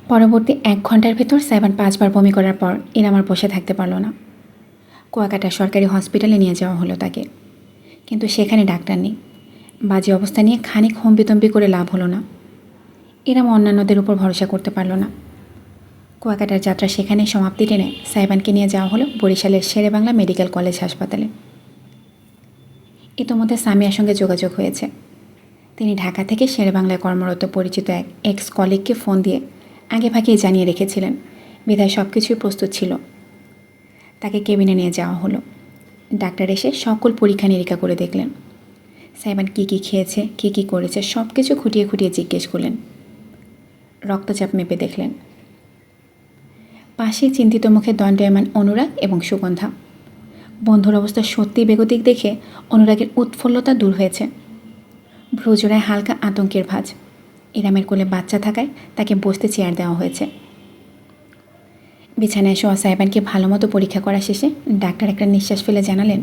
পরবর্তী 1 ঘন্টার ভেতর সাইবান 5 বার বমি করার পর ইরাম আর বসে থাকতে পারল না। কুয়াকাটা সরকারি হসপিটালে নিয়ে যাওয়া হলো তাকে, কিন্তু সেখানে ডাক্তার নেই। বাজে অবস্থা নিয়ে খানিক হম্বিতম্বি করে লাভ হলো না। ইরাম অন্যান্যদের উপর ভরসা করতে পারল না। কুয়াকাটার যাত্রা সেখানেই সমাপ্তি টেনে সাইবানকে নিয়ে যাওয়া হলো বরিশালের শেরেবাংলা মেডিকেল কলেজ হাসপাতালে। ইতোমধ্যে সামিয়ার সঙ্গে যোগাযোগ হয়েছে। তিনি ঢাকা থেকে শেরেবাংলায় কর্মরত পরিচিত এক এক্স কলিগকে ফোন দিয়ে আগে ভাগেই জানিয়ে রেখেছিলেন, বিধায় সব কিছুই প্রস্তুত ছিল। তাকে কেবিনে নিয়ে যাওয়া হলো। ডাক্তার এসে সকল পরীক্ষা নিরীক্ষা করে দেখলেন। সাইবান কী কী খেয়েছে, কী কী করেছে সব কিছু খুঁটিয়ে খুঁটিয়ে জিজ্ঞেস করলেন। রক্তচাপ মেপে দেখলেন। পাশেই চিন্তিত মুখে দণ্ডায়মান অনুরাগ এবং সুগন্ধা। বন্ধুর অবস্থা সত্যিই বেগতিক দেখে অনুরাগের উৎফুল্লতা দূর হয়েছে। ভ্রুজোড়ায় হালকা আতঙ্কের ভাঁজ। ইরামের কোলে বাচ্চা থাকায় তাকে বসতে চেয়ার দেওয়া হয়েছে। বিছানায় শোয়া সাইবানকে ভালো মতো পরীক্ষা করা শেষে ডাক্তার একটা নিঃশ্বাস ফেলে জানালেন,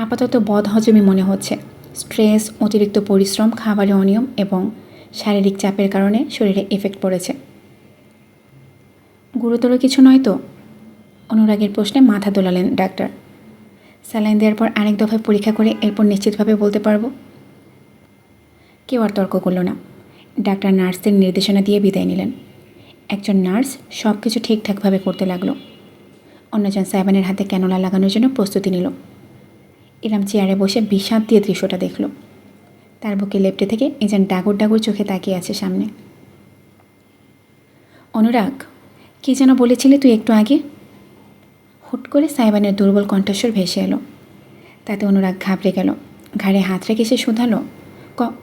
আপাতত বদহজমি মনে হচ্ছে। স্ট্রেস, অতিরিক্ত পরিশ্রম, খাবারে অনিয়ম এবং শারীরিক চাপের কারণে শরীরে এফেক্ট পড়েছে। গুরুতর কিছু নয় তো? অনুরাগের প্রশ্নে মাথা দোলালেন ডাক্তার। স্যালাইন দেওয়ার পর আরেক দফায় পরীক্ষা করে এরপর নিশ্চিতভাবে বলতে পারবো। কেউ আর তর্ক করল না। ডাক্তার নার্সদের নির্দেশনা দিয়ে বিদায় নিলেন। একজন নার্স সব কিছু ঠিকঠাকভাবে করতে লাগলো। অন্যজন সাইবানের হাতে ক্যানোলা লাগানোর জন্য প্রস্তুতি নিল। ইরাম চেয়ারে বসে বিষাদ দিয়ে দৃশ্যটা দেখল। তার বুকে লেপ্টে থেকে এজন ডাগর ডাগর চোখে তাকিয়ে আছে সামনে। অনুরাগ, কী যেন বলেছিলি তুই একটু আগে? হুট করে সাইবানের দুর্বল কণ্ঠস্বর ভেসে এলো। তাতে অনুরাগ ঘাবড়ে গেল। ঘাড়ে হাত রেখে সে শুধালো,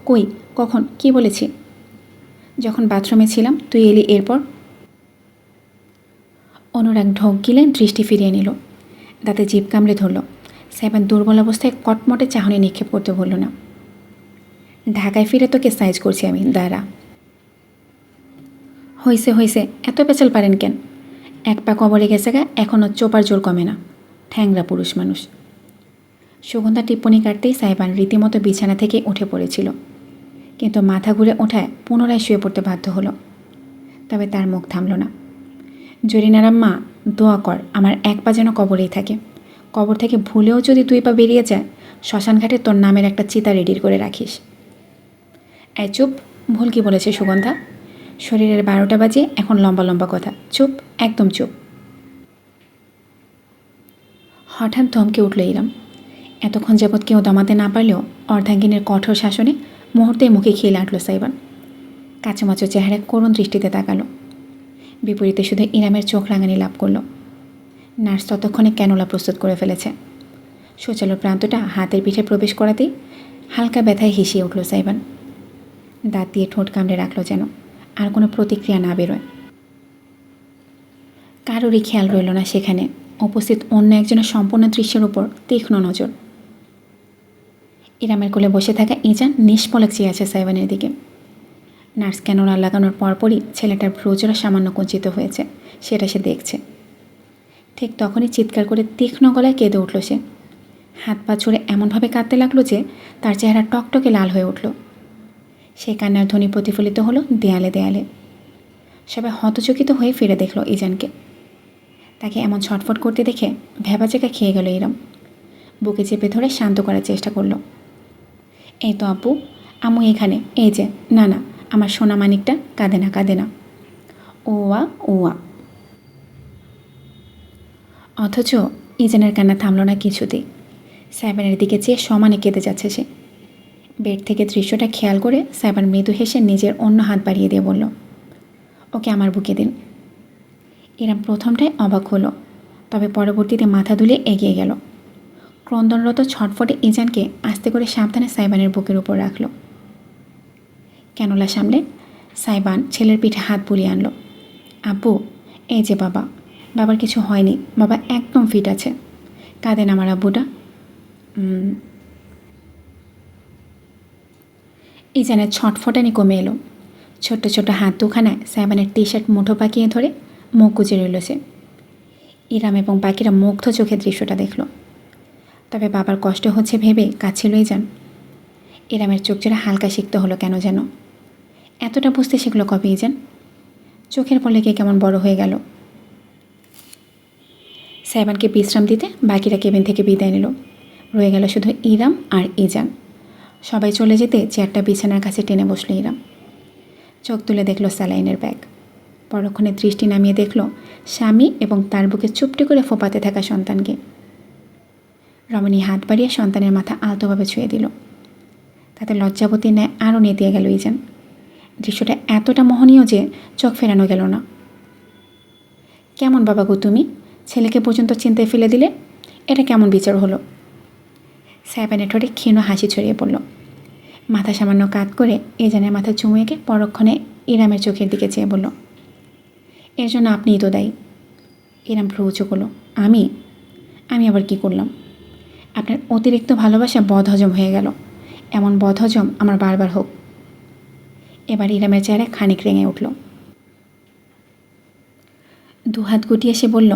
কই, কখন, কি বলেছি? যখন বাথরুমে ছিলাম, তুই এলি এরপর। অনুরাগ ঢোক গিলে দৃষ্টি ফিরিয়ে নিল। দাঁতে জিভ কামড়ে ধরল। সাইবান দুর্বল অবস্থায় কটমটে চাহনি নিক্ষেপ করতে বলল না। ঢাকায় ফিরে তোকে সাইজ করছি আমি, দাঁড়া। হইছে, এত পেঁচাল পারেন কেন? এক পা কবরে গেছে গা, এখনও চোপার জোর কমে না। ঠ্যাংরা পুরুষ মানুষ। সুগন্ধা টিপ্পনি কাটতেই সাইবান রীতিমতো বিছানা থেকে উঠে পড়েছিল, কিন্তু মাথা ঘুরে ওঠায় পুনরায় শুয়ে পড়তে বাধ্য হলো। তবে তার মুখ থামল না। জরিনার আম্মা, দোয়া কর আমার এক পা যেন কবরেই থাকে। কবর থেকে ভুলেও যদি 2 পা বেরিয়ে যায়, শ্মশানঘাটে তোর নামের একটা চিতা রেডি করে রাখিস। এই চুপ, ভুল কি বলেছে সুগন্ধা? শরীরের 12টা বাজে, এখন লম্বা লম্বা কথা। চুপ, একদম চুপ। হঠাৎ ধমকে উঠল ইরাম। এতক্ষণ যাবৎ কেউ দমাতে না পারলেও অর্ধাঙ্গিনীর কঠোর শাসনে মুহূর্তেই মুখে খেয়ে আঁটল সাইবান। কাঁচুমাচু চেহারায় করুণ দৃষ্টিতে তাকালো। বিপরীতে শুধু ইরামের চোখ রাঙানি লাভ করল। নার্স ততক্ষণে ক্যানোলা প্রস্তুত করে ফেলেছে। শৌচালয়ের প্রান্তটা হাতের পিঠে প্রবেশ করাতেই হালকা ব্যথায় হিসিয়ে উঠল সাইবান। দাঁত দিয়ে ঠোঁট কামড়ে রাখল যেন আর কোনো প্রতিক্রিয়া না বেরোয়। কারোরই খেয়াল রইল না সেখানে উপস্থিত অন্য একজনের সম্পূর্ণ দৃশ্যের উপর তীক্ষ্ণ নজর। ইরামের কোলে বসে থাকা ইজান নিষ্পলক চেয়ে আছে সাইবানের দিকে। নার্স ক্যানোলা লাগানোর পরপরই ছেলেটার ভ্রুজোড়া সামান্য কুঞ্চিত হয়েছে, সেটা সে দেখছে। ঠিক তখনই চিৎকার করে তীক্ষ্ণ গলায় কেঁদে উঠল সে। হাত পা ছুড়ে এমনভাবে কাঁদতে লাগলো যে তার চেহারা টকটকে লাল হয়ে উঠল। সেই কান্নার ধ্বনি প্রতিফলিত হলো দেয়ালে দেয়ালে। সবাই হতচকিত হয়ে ফিরে দেখল ইজানকে। তাকে এমন ছটফট করতে দেখে ভ্যাবাচেকা খেয়ে গেল ইরাম। বুকে চেপে ধরে শান্ত করার চেষ্টা করলো। এই তো আপু, আম্মু এখানে, এই যে। না না, আমার সোনা মানিকটা, কাঁদে না। ওয়া। অথচ ইজানের কান্না থামল না কিছুতেই। সাইবানের দিকে চেয়ে সমানে কেঁদে যাচ্ছে সে। বেড থেকে দৃশ্যটা খেয়াল করে সাইবান মৃদু হেসে নিজের অন্য হাত বাড়িয়ে দিয়ে বলল, ওকে আমার বুকে দিন। ইরাম প্রথমটায় অবাক হলো, তবে পরবর্তীতে মাথা দুলে এগিয়ে গেল। ক্রন্দনরত ছটফটে ইজানকে আস্তে করে সাবধানে সাইবানের বুকের উপর রাখল। ক্যানোলা সামলে সাইবান ছেলের পিঠে হাত বুলিয়ে আনলো। আব্বু, এই যে বাবা, বাবার কিছু হয়নি, বাবা একদম ফিট আছে। কাঁদেন আমার আব্বুটা। ইজানের ছটফটানি কমে এলো। ছোট্ট ছোট্ট হাত দুখানায় সাইবানের টি-শার্ট মুঠো পাকিয়ে ধরে মুখ গুজে রইল সে। ইরাম এবং বাকিরা মুগ্ধ চোখে দৃশ্যটা দেখল। তবে বাবার কষ্ট হচ্ছে ভেবে কাঁদছিল ইজান। ইরামের চোখ জোড়া হালকা সিক্ত হলো কেন যেন। এতটা বুঝতে শিখলো কবে ইজান? চোখের পলকে কেমন বড় হয়ে গেল। সাইবানকে বিশ্রাম দিতে বাকিরা কেবিন থেকে বিদায় নিল। রয়ে গেল শুধু ইরাম আর ইজান। সবাই চলে যেতে চেয়ারটা বিছানার কাছে টেনে বসল ইরাম। চোখ তুলে দেখল স্যালাইনের ব্যাগ। পরক্ষণে দৃষ্টি নামিয়ে দেখল স্বামী এবং তার বুকে চুপটি করে ফোপাতে থাকা সন্তানকে। রমণী হাত বাড়িয়ে সন্তানের মাথা আলতোভাবে ছুঁয়ে দিল। তাতে লজ্জাবতীর ন্যায় আরও নেতিয়ে গেল ইজান। দৃশ্যটা এতটা মোহনীয় যে চোখ ফেরানো গেল না। কেমন বাবা গো তুমি, ছেলেকে পর্যন্ত চিন্তায় ফেলে দিলে? এটা কেমন বিচার হলো? সাইবানের ঠোঁটে ক্ষীণ হাসি ছড়িয়ে পড়ল। মাথা সামান্য কাত করে ইজানের মাথা চুমু এঁকে পরক্ষণে ইরামের চোখের দিকে চেয়ে বলল, এর জন্য আপনিই তো দায়ী। ইরাম ভ্রু উঁচু করল। আমি আবার কি করলাম? আপনার অতিরিক্ত ভালোবাসা বদহজম হয়ে গেল। এমন বদহজম আমার বারবার হোক। এবার ইরামের চেহারা খানিক রেঙে উঠল। দুহাত গুটিয়ে সে বলল,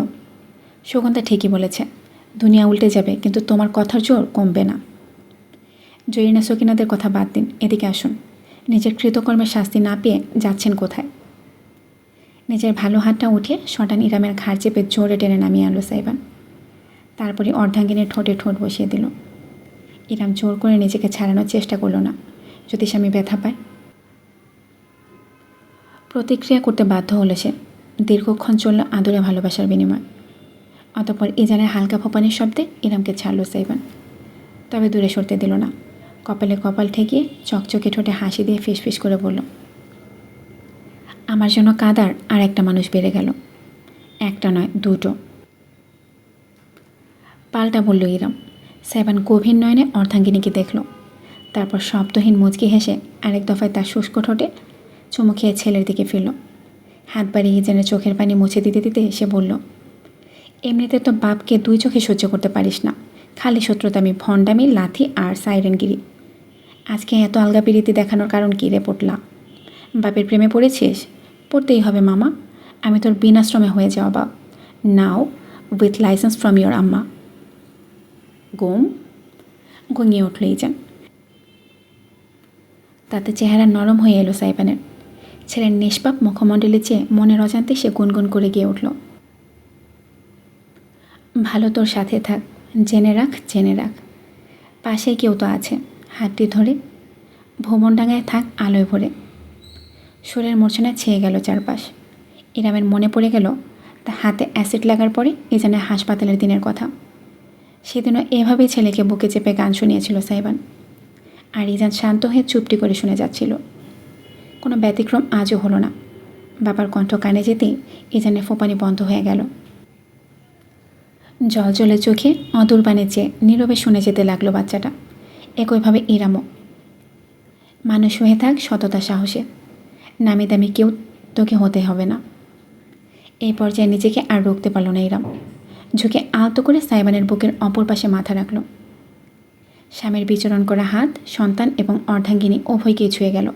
সুগন্ধা ঠিকই বলেছে, দুনিয়া উল্টে যাবে, কিন্তু তোমার কথার জোর কমবে না। জয়িনা সকিনাদের কথা বাদ দিন, এদিকে আসুন। নিজের কৃতকর্মের শাস্তি না পেয়ে যাচ্ছেন কোথায়? নিজের ভালো হাতটা উঠে শটান ইরামের ঘাড় চেপে জোরে টেনে নামিয়ে আনলো সাইবান। তারপরে অর্ধাঙ্গিনীর ঠোঁটে ঠোঁট বসিয়ে দিল। ইরাম জোর করে নিজেকে ছাড়ানোর চেষ্টা করলো না, যদি স্বামী ব্যথা পায়। প্রতিক্রিয়া করতে বাধ্য হলো সে। দীর্ঘক্ষণ চলল আদরে ভালোবাসার বিনিময়। অতঃপর ইজানের হালকা ফোপানির শব্দে ইরামকে ছাড়ল সাইবান। তবে দূরে সরতে দিল না। কপালে কপাল ঠেকিয়ে চকচকে ঠোঁটে হাসি দিয়ে ফিসফিস করে বলল, আমার জন্য কাদার আর একটা মানুষ বেড়ে গেল। একটা নয়, দুটো। পাল্টা বলল ইরাম। সাইবান গভীর নয়নে অর্ধাঙ্গিনীকে দেখল। তারপর শব্দহীন মুচকি হেসে আরেক দফায় তার শুষ্ক ঠোঁটে চুমু খেয়ে ছেলের দিকে ফিরল। হাত বাড়িয়ে ইজানের চোখের পানি মুছে দিতে দিতে সে বলল, এমনিতে তো বাপকে দুই চোখে সহ্য করতে পারিস না, খালি শত্রুতামি, ভণ্ডামি, লাথি আর সাইরেনগিরি। আজকে এত আলগাপিরিতি দেখানোর কারণ কী রে পোটলা? বাপের প্রেমে পড়েছিস? পড়তেই হবে মামা। আমি তোর বিনাশ্রমে হয়ে যাওয়া বাপ, নাও উইথ লাইসেন্স ফ্রম ইয়োর আম্মা। গঙিয়ে উঠল ইজান। তাতে চেহারা নরম হয়ে এলো সাইবানের। ছেলের নিষ্পাপ মুখমণ্ডলে চেয়ে মনের অজান্তে সে গুনগুন করে গিয়ে উঠল, ভালো তোর সাথে থাক, জেনে রাখ, পাশে কেউ তো আছে, হাতটি ধরে ভুবনডাঙ্গায় থাক আলোয় ভরে। সুরের মূর্ছনায় ছেয়ে গেল চারপাশ। ইরামের মনে পড়ে গেল তার হাতে অ্যাসিড লাগার পরে ইজানের হাসপাতালের দিনের কথা। সেদিনও এভাবেই ছেলেকে বুকে চেপে গান শুনিয়েছিল সাইবান। আর ইজান শান্ত হয়ে চুপটি করে শুনে যাচ্ছিল। কোনো ব্যতিক্রম আজও হলো না। বাবার কণ্ঠ কানে যেতেই ইজানের ফোপানি বন্ধ হয়ে গেল। জলজলে চোখে অদূর বাণে চেয়ে নীরবে শুনে যেতে লাগলো বাচ্চাটা। একইভাবে ইরামও। মানুষ হয়ে থাক সততা সাহসে, নামি দামি কেউ তোকে হতে হবে না। এই পর্যায়ে নিজেকে আর রুখতে পারল না ইরাম। ঝুঁকে আলতো করে সাইবানের বুকের অপর পাশে মাথা রাখল। স্বামীর বিচরণ করা হাত, সন্তান এবং অর্ধাঙ্গিনী উভয়কেই ছুঁয়ে গেল।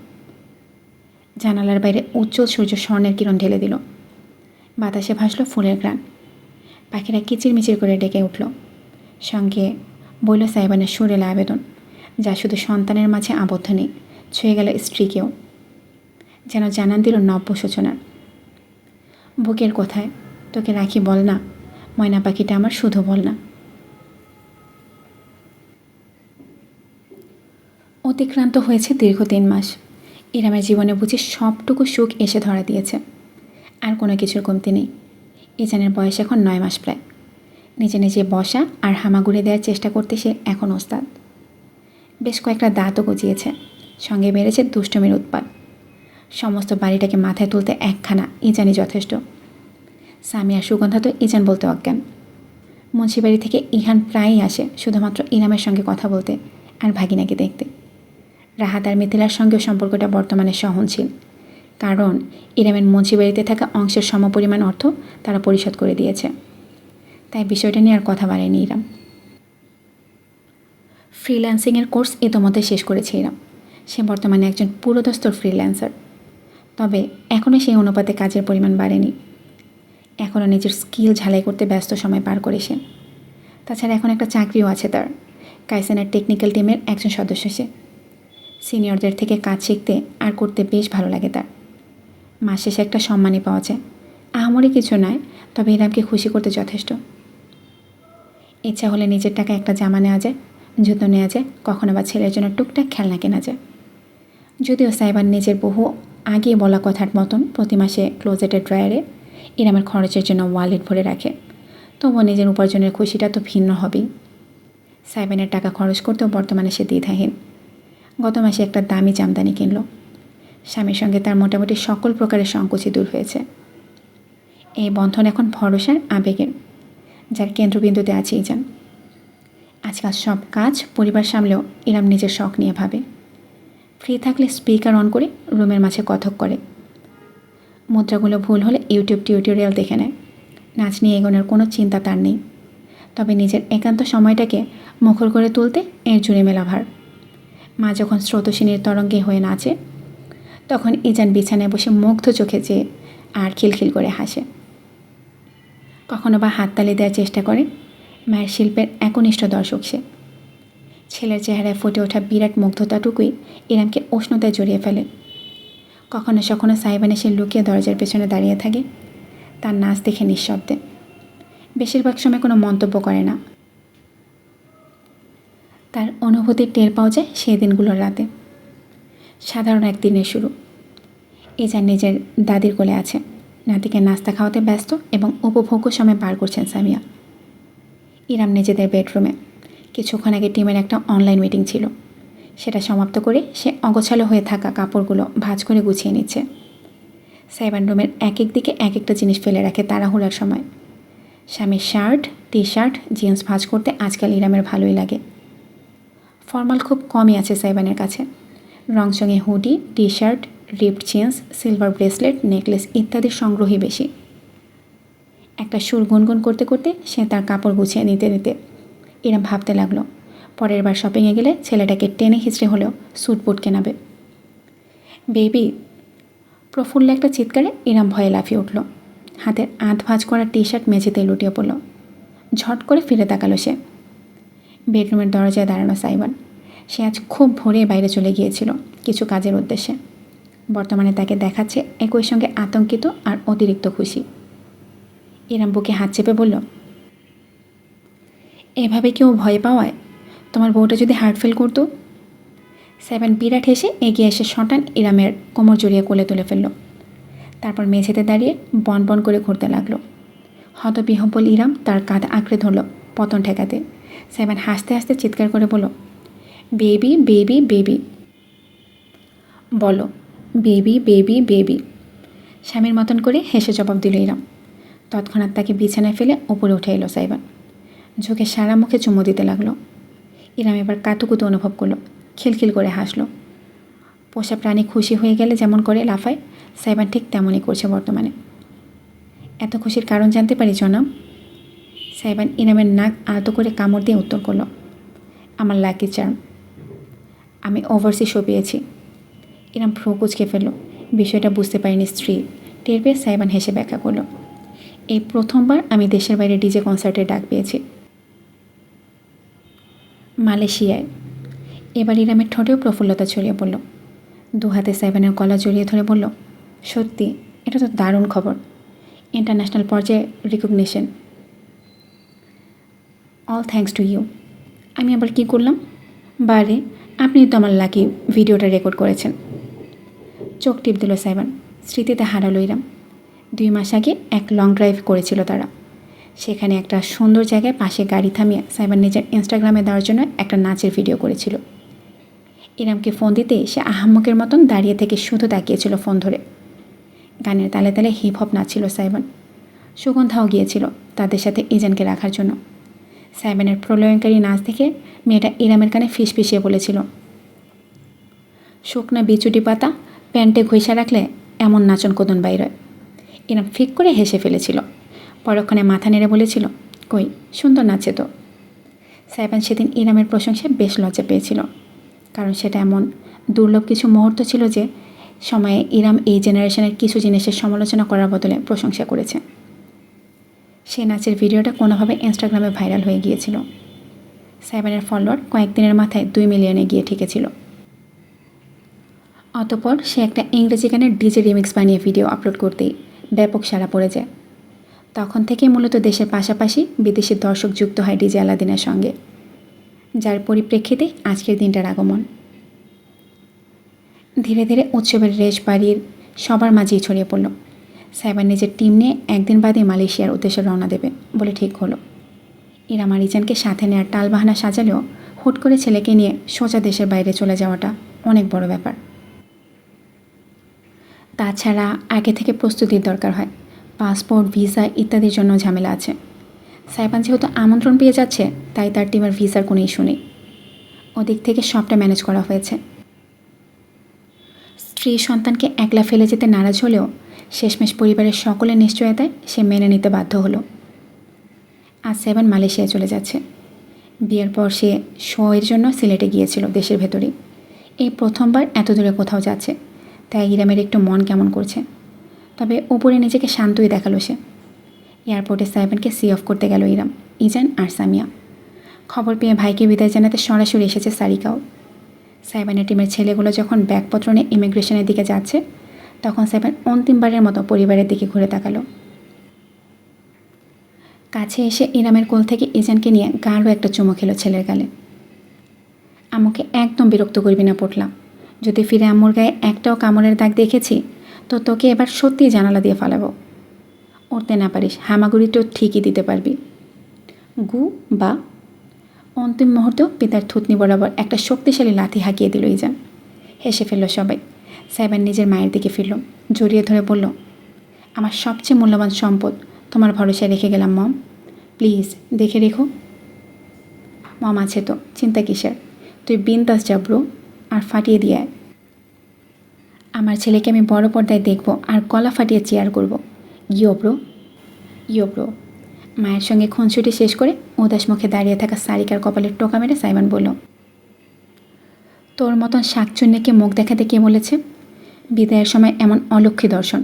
জানালার বাইরে উজ্জ্বল সূর্য স্বর্ণের কিরণ ঢেলে দিল। বাতাসে ভাসল ফুলের ঘ্রাণ। পাখিরা কিচিরমিচির করে ডেকে উঠল। সঙ্গে বইল সাইবানের সুরেলা আবেদন, যা শুধু সন্তানের মাঝে আবদ্ধ নেই, ছুঁয়ে গেল স্ত্রীকেও। যেন জানান দিল নব্য সূচনার। বুকের কোথায় তোকে রাখি বল না, ময়না পাখিটা আমার শুধু বল না। অতিক্রান্ত হয়েছে দীর্ঘ 3 মাস। ইরামের জীবনে বুঝি সবটুকু সুখ এসে ধরা দিয়েছে। আর কোনো কিছুর কমতি নেই। ইজানের বয়স এখন 9 মাস প্রায়। নিজে নিজে বসা আর হামাগুড়ি দেওয়ার চেষ্টা করতে সে এখন ওস্তাদ। বেশ কয়েকটা দাঁতও গজিয়েছে। সঙ্গে বেড়েছে দুষ্টমির উৎপাত। সমস্ত বাড়িটাকে মাথায় তুলতে একখানা ইজানই যথেষ্ট। স্বামী আর সুগন্ধা তো ইজান বলতে অজ্ঞান। মুন্সিবাড়ি থেকে ইহান প্রায়ই আসে শুধুমাত্র ইরামের সঙ্গে কথা বলতে আর ভাগিনাকে দেখতে। রাহাত আর মিথিলার সঙ্গেও সম্পর্কটা বর্তমানে সহনশীল, কারণ ইরামের মুন্সিবাড়িতে থাকা অংশের সমপরিমাণ অর্থ তারা পরিশোধ করে দিয়েছে। তাই বিষয়টা নিয়ে আর কথা বাড়েনি ইরাম। ফ্রিল্যান্সিংয়ের কোর্স ইতোমধ্যে শেষ করেছে ইরাম। সে বর্তমানে একজন পুরোদস্তর ফ্রিল্যান্সার। তবে এখনও সেই অনুপাতে কাজের পরিমাণ বাড়েনি। এখনও নিজের স্কিল ঝালাই করতে ব্যস্ত সময় পার করে সে। তাছাড়া এখন একটা চাকরিও আছে তার। কাইসেনের টেকনিক্যাল টিমের একজন সদস্য সে। সিনিয়রদের থেকে কাজ শিখতে আর করতে বেশ ভালো লাগে তার। মাস শেষে একটা সম্মানই পাওয়া যায়। আহামরি কিছু নয়, তবে ইরামকে খুশি করতে যথেষ্ট। ইচ্ছা হলে নিজের টাকায় একটা জামা নেওয়া যায়, জুতো নেওয়া যায়, কখনো বা ছেলের জন্য টুকটাক খেলনা কেনা যায়। যদিও সাইবার নিজের বহু আগে বলা কথার মতন প্রতি মাসে ক্লোজেটের ড্রয়ারে ইরামের খরচের জন্য ওয়ালেট ভরে রাখে, তবুও নিজের উপার্জনের খুশিটা তো ভিন্ন হবেই। সাইবানের টাকা খরচ করতেও বর্তমানে সে দ্বিধাহীন। গত মাসে একটা দামি জামদানি কিনল। স্বামীর সঙ্গে তার মোটামুটি সকল প্রকারের সংকোচই দূর হয়েছে। এই বন্ধন এখন ভরসার আবেগের, যার কেন্দ্রবিন্দুতে আছে ইজান। আজকাল সব কাজ পরিবার সামলেও ইরাম নিজের শখ নিয়ে ভাবে। ফ্রি থাকলে স্পিকার অন করে রুমের মাঝে কথক করে, মুদ্রাগুলো ভুল হলে ইউটিউব টিউটোরিয়াল দেখে নেয়। নাচ নিয়ে এগোনোর কোনো চিন্তা তার নেই, তবে নিজের একান্ত সময়টাকে মুখর করে তুলতে এর জুড়ে মেলা ভার। মা যখন স্রোতস্বিনীর তরঙ্গে হয়ে নাচে, তখন ইজান বিছানায় বসে মুগ্ধ চোখে চেয়ে আর খিলখিল করে হাসে। কখনো বা হাততালি দেওয়ার চেষ্টা করে। মায়ের শিল্পের একনিষ্ঠ দর্শক সে। ছেলের চেহারায় ফুটে ওঠা বিরাট মুগ্ধতাটুকুই ইরামকে উষ্ণতায় জড়িয়ে ফেলে। কখনো সখনো সাইবান এসে লুকিয়ে দরজার পেছনে দাঁড়িয়ে থাকে, তার নাচ দেখে নিঃশব্দে। বেশিরভাগ সময় কোনো মন্তব্য করে না। তার অনুভূতি টের পাওয়া যায় সেই দিনগুলোর রাতে। সাধারণ একদিনের শুরু। ইজান নিজের দাদির কোলে আছে, নাতিকে নাস্তা খাওয়াতে ব্যস্ত এবং উপভোগ্য সময় পার করছেন সামিয়া। ইরাম নিজেদের বেডরুমে। কিছুক্ষণ আগে টিমের একটা অনলাইন মিটিং ছিল, সেটা সমাপ্ত করে সে অগোছালো হয়ে থাকা কাপড়গুলো ভাঁজ করে গুছিয়ে নিচ্ছে। সাইবান রুমের এক এক দিকে এক একটা জিনিস ফেলে রাখে তাড়াহুড়ার সময়। স্বামীর শার্ট, টি শার্ট, জিন্স ভাঁজ করতে আজকাল ইরামের ভালোই লাগে। ফর্মাল খুব কমই আছে সাইবানের কাছে। রংচঙে hoodie, T shirt, ripped jeans, silver bracelet, necklace ইত্যাদির সংগ্রহই বেশি। একটা সুর গুনগুন করতে করতে সে তার কাপড় গুছিয়ে নিতে নিতে ইরাম ভাবতে লাগলো, পরের বার শপিংয়ে গেলে ছেলেটাকে টেনে হিচড়ে হলেও স্যুট বুট কেনাবে। বেবি! প্রফুল্ল একটা চিৎকারে ইরাম ভয়ে লাফিয়ে উঠল। হাতের আধ ভাঁজ করা টি শার্ট মেঝেতে লুটিয়ে পড়ল। ঝট করে ফিরে তাকালো সে। বেডরুমের দরজায় দাঁড়ানো সাইবান। সে আজ খুব ভোরে বাইরে চলে গিয়েছিল কিছু কাজের উদ্দেশ্যে। বর্তমানে তাকে দেখাচ্ছে একই সঙ্গে আতঙ্কিত আর অতিরিক্ত খুশি। ইরাম বুকে হাত চেপে বলল, এভাবে কেউ ভয় পাওয়ায়? তোমার বউটা যদি হার্ট ফেল করতো? সাইবান বিরাট হেসে এগিয়ে এসে শটান ইরামের কোমর জড়িয়ে কোলে তুলে ফেলল। তারপর মেঝেতে দাঁড়িয়ে বন বন করে ঘুরতে লাগলো। হতবিহ্বল ইরাম তার কাঁধ আঁকড়ে ধরল পতন ঠেকাতে। সাইবান হাসতে হাসতে চিৎকার করে বলল, বেবি বেবি বেবি। বলো, বেবি বেবি বেবি। স্বামীর মতন করে হেসে জবাব দিল ইরাম। তৎক্ষণাৎ তাকে বিছানায় ফেলে উপরে উঠে এলো সাইবান। ঝুঁকে সারা মুখে চুমু দিতে লাগলো। ইরাম এবার কাতুকুতু অনুভব করলো, খিলখিল করে হাসলো। পোষা প্রাণী খুশি হয়ে গেলে যেমন করে লাফায়, সাইবান ঠিক তেমনই করছে বর্তমানে। এত খুশির কারণ জানতে পারি জনাব? সাইবান ইরামের নাক আলতো করে কামড় দিয়ে উত্তর করলো, আমার লাকি চার্ম। আমি ওভারসি শো পেয়েছি। ইরাম ভ্রু কুঁচকে ফেলল। বিষয়টা বুঝতে পারিনি স্ত্রী। টের পেয়ে সাইবান হেসে ব্যাখ্যা করলো, এই প্রথমবার আমি দেশের বাইরে ডিজে কনসার্টের ডাক পেয়েছি, মালয়েশিয়ায়। এবার ইরামের ঠোঁটেও প্রফুল্লতা ছড়িয়ে পড়ল। দু হাতে সাইবানের গলা জড়িয়ে ধরে বলল, সত্যি এটা তো দারুণ খবর। ইন্টারন্যাশনাল পর্যায়ে recognition. All thanks to you. আমি আবার কি করলাম? বারে, আপনি তো আমার লাকি ভিডিওটা রেকর্ড করেছেন। চোখ টিপ দিল সাইবান। স্মৃতিতে হারালো ইরাম। 2 মাস আগে এক লং ড্রাইভ করেছিল তারা। সেখানে একটা সুন্দর জায়গায় পাশে গাড়ি থামিয়ে সাইবান নিজের ইনস্টাগ্রামে দেওয়ার জন্য একটা নাচের ভিডিও করেছিল। ইরামকে ফোন দিতে সে আহাম্মকের মতন দাঁড়িয়ে থেকে শুধু তাকিয়েছিল ফোন ধরে। গানের তালে তালে হিপ হপ নাচছিল সাইবান। সুগন্ধাও গিয়েছিল তাদের সাথে ইজানকে রাখার জন্য। সাইবানের প্রলয়ঙ্কারী নাচ দেখে মেয়েটা ইরামের কানে ফিসফিসিয়ে বলেছিল, শুকনা বিচুটি পাতা প্যান্টে ঘষা রাখলে এমন নাচন কোদন বাইরয়। ইরাম ফিক করে হেসে ফেলেছিল। পরক্ষণে মাথা নেড়ে বলেছিল, কই, সুন্দর নাচে তো। সাইবান সেদিন ইরামের প্রশংসায় বেশ লজ্জা পেয়েছিল, কারণ সেটা এমন দুর্লভ কিছু মুহূর্ত ছিল যে সময়ে ইরাম এই জেনারেশনের কিছু জিনিসের সমালোচনা করার বদলে প্রশংসা করেছে। সে নাচের ভিডিওটা কোনোভাবে ইনস্টাগ্রামে ভাইরাল হয়ে গিয়েছিল। সাইবানের ফলোয়ার কয়েকদিনের মাথায় 2 মিলিয়নে গিয়ে ঠেকেছিল। অতঃপর সে একটা ইংরেজি গানের ডিজে রিমিক্স বানিয়ে ভিডিও আপলোড করতেই ব্যাপক সাড়া পড়ে যায়। তখন থেকে মূলত দেশের পাশাপাশি বিদেশি দর্শক যুক্ত হয় ডিজে আলাদিনের সঙ্গে, যার পরিপ্রেক্ষিতে আজকের দিনটার আগমন। ধীরে ধীরে উৎসবের রেশ বাড়ির সবার মাঝেই ছড়িয়ে পড়ল। সাইবার নিজের টিম নিয়ে একদিন বাদে মালয়েশিয়ার উদ্দেশ্যে রওনা দেবে বলে ঠিক হলো। ইরাম আর ইজানকে সাথে নেওয়ার টালবাহানা সাজালেও হুট করে ছেলেকে নিয়ে সোজা দেশের বাইরে চলে যাওয়াটা অনেক বড় ব্যাপার। তাছাড়া আগে থেকে প্রস্তুতির দরকার হয়, পাসপোর্ট, ভিসা ইত্যাদির জন্য ঝামেলা আছে। সাইবান যেহেতু আমন্ত্রণ পেয়ে যাচ্ছে, তাই তার টিমের ভিসার কোনো ইস্যু নেই। ওদিক থেকে সবটা ম্যানেজ করা হয়েছে। স্ত্রী সন্তানকে একলা ফেলে যেতে নারাজ হলেও শেষমেশ পরিবারের সকলের নিশ্চয়তায় সে মেনে নিতে বাধ্য হলো। আজ সাইবান মালয়েশিয়ায় চলে যাচ্ছে। বিয়ের পর সে শোয়ের জন্য সিলেটে গিয়েছিল দেশের ভেতরেই। এই প্রথমবার এত দূরে কোথাও যাচ্ছে, তাই ইরামের একটু মন কেমন করছে। তবে ওপরে নিজেকে শান্তই দেখালো সে। এয়ারপোর্টে সাইবানকে সি অফ করতে গেল ইরাম, ইজান আর সামিয়া। খবর পেয়ে ভাইকে বিদায় জানাতে সরাসরি এসেছে সারিকাও। সাইবানের টিমের ছেলেগুলো যখন ব্যাগপত্র নিয়ে ইমিগ্রেশনের দিকে যাচ্ছে, তখন সাইবান অন্তিমবারের মতো পরিবারের দিকে ঘুরে তাকালো। কাছে এসে ইরামের কোল থেকে ইজানকে নিয়ে গাঢ় একটা চুমো খেলো ছেলের গালে। আমাকে একদম বিরক্ত করবি না পটলা, যদি ফিরে আম্মুর গায়ে একটাও কামড়ের দাগ দেখেছি তো তোকে এবার সত্যিই জানালা দিয়ে ফালাবো। উঠতে না পারিস, হামাগুড়ি তো ঠিকই দিতে পারবি। গু বা। অন্তিম মুহূর্তেও পিতার থুতনি বরাবর একটা শক্তিশালী লাথি হাঁকিয়ে দিল ইজান। হেসে ফেলল সবাই। সাইবান নিজের মায়ের দিকে ফিরল, জড়িয়ে ধরে বলল, আমার সবচেয়ে মূল্যবান সম্পদ তোমার ভরসায় রেখে গেলাম মম, প্লিজ দেখে রেখো। মম আছে তো, চিন্তা কিসের, তুই বিন্দাস যা ব্রো, আর ফাটিয়ে দিয়ে আয়। আমার ছেলেকে আমি বড় পর্দায় দেখব আর গলা ফাটিয়ে চেয়ার করব। ইয়ো ব্রো, ইয়ো ব্রো। মায়ের সঙ্গে খুনসুটি শেষ করে উদাস মুখে দাঁড়িয়ে থাকা সারিকার কপালের টোকা মেরে সাইমন বলল, তোর মতন শাকচুন্নিকে মুখ দেখাতে কে বলেছে? বিদায়ের সময় এমন অলক্ষী দর্শন,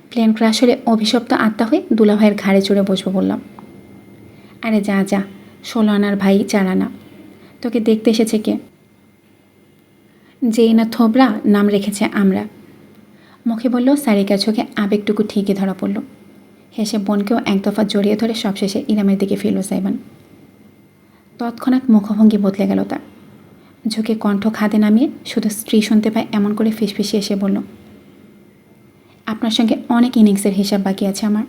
প্লেন ক্রাশ হলে অভিশপ্ত আত্মা হয়ে দুলাভাইয়ের ঘাড়ে চড়ে বসবো বললাম। আরে যা যা, 16 আনার ভাই 4 আনা, তোকে দেখতে এসেছে কে? যেই না থোবরা নাম রেখেছে আমরা। মুখে বলল, সারিকার চোখে আবেগটুকু ঠিকই ধরা পড়ল। হেসে বোনকেও এক দফা জড়িয়ে ধরে সবশেষে ইরামের দিকে ফিরল সাইবান। তৎক্ষণাৎ মুখভঙ্গি বদলে গেল তার। ঝুঁকে কণ্ঠ খাদে নামিয়ে শুধু স্ত্রী শুনতে পায় এমন করে ফিসফিসিয়ে এসে বলল, আপনার সঙ্গে অনেক ইনিংসের হিসাব বাকি আছে আমার।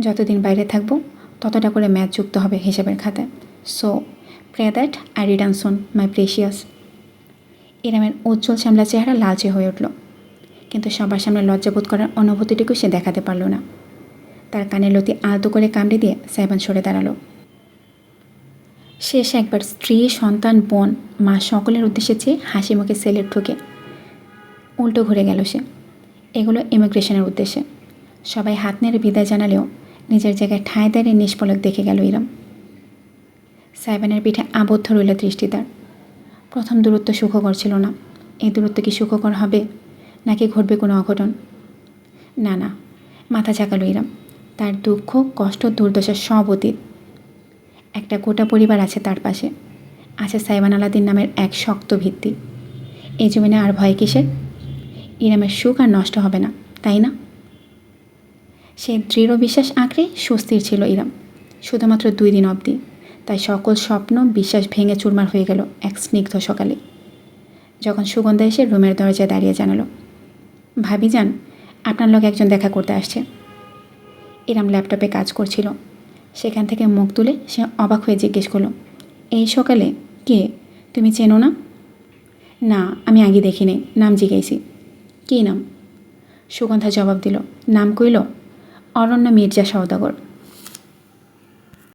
যতদিন বাইরে থাকবো ততটা করে ম্যাচ যুক্ত হবে হিসাবের খাতায়। So pray that I return soon my precious. ইরামের উজ্জ্বল শ্যামলা চেহারা লালচে হয়ে উঠল, কিন্তু সবার সামনে লজ্জাবোধ করার অনুভূতিটুকু সে দেখাতে পারল না। তার কানের লতি আলতো করে কামড়ে দিয়ে সাইবান সরে দাঁড়ালো। শেষ একবার স্ত্রী, সন্তান, বোন, মা সকলের উদ্দেশ্যে চেয়ে হাসি মুখে সেলের ঠুকে উল্টো ঘুরে গেল সে। এগুলো ইমিগ্রেশনের উদ্দেশ্যে। সবাই হাত নেড়ে বিদায় জানালেও নিজের জায়গায় ঠাঁই দাঁড়িয়ে নিষ্পলক দেখে গেল ইরাম। সাইবানের পিঠে আবদ্ধ রইল দৃষ্টি তার। প্রথম দূরত্ব সুখকর ছিল না। এই দূরত্ব কি সুখকর হবে, নাকি ঘটবে কোনো অঘটন? না না, মাথা ঝাঁকালো ইরাম। তার দুঃখ, কষ্ট, দুর্দশা সব অতীত। একটা গোটা পরিবার আছে তার পাশে, আছে সাইবান আলাদিন নামের এক শক্ত ভিত্তি। এই জমিনে আর ভয় কিসের? ইরামের সুখ আর নষ্ট হবে না, তাই না? সে দৃঢ় বিশ্বাস আঁকড়ে সুস্থির ছিল ইরাম, শুধুমাত্র 2 দিন অবধি। তাই সকল স্বপ্ন, বিশ্বাস ভেঙে চুরমার হয়ে গেল এক স্নিগ্ধ সকালে, যখন সুগন্ধা এসে রুমের দরজায় দাঁড়িয়ে জানালো, ভাবিজান, আপনার লোক একজন দেখা করতে আসছে। ইরাম ল্যাপটপে কাজ করছিল। সেখান থেকে মুখ তুলে সে অবাক হয়ে জিজ্ঞেস করলো, এই সকালে? কে, তুমি চেনো না? না, আমি আগে দেখিনি, নাম জিজ্ঞাসি। কী নাম? সুগন্ধা জবাব দিল। নাম কইল অরণ্য মির্জা সওদাগর।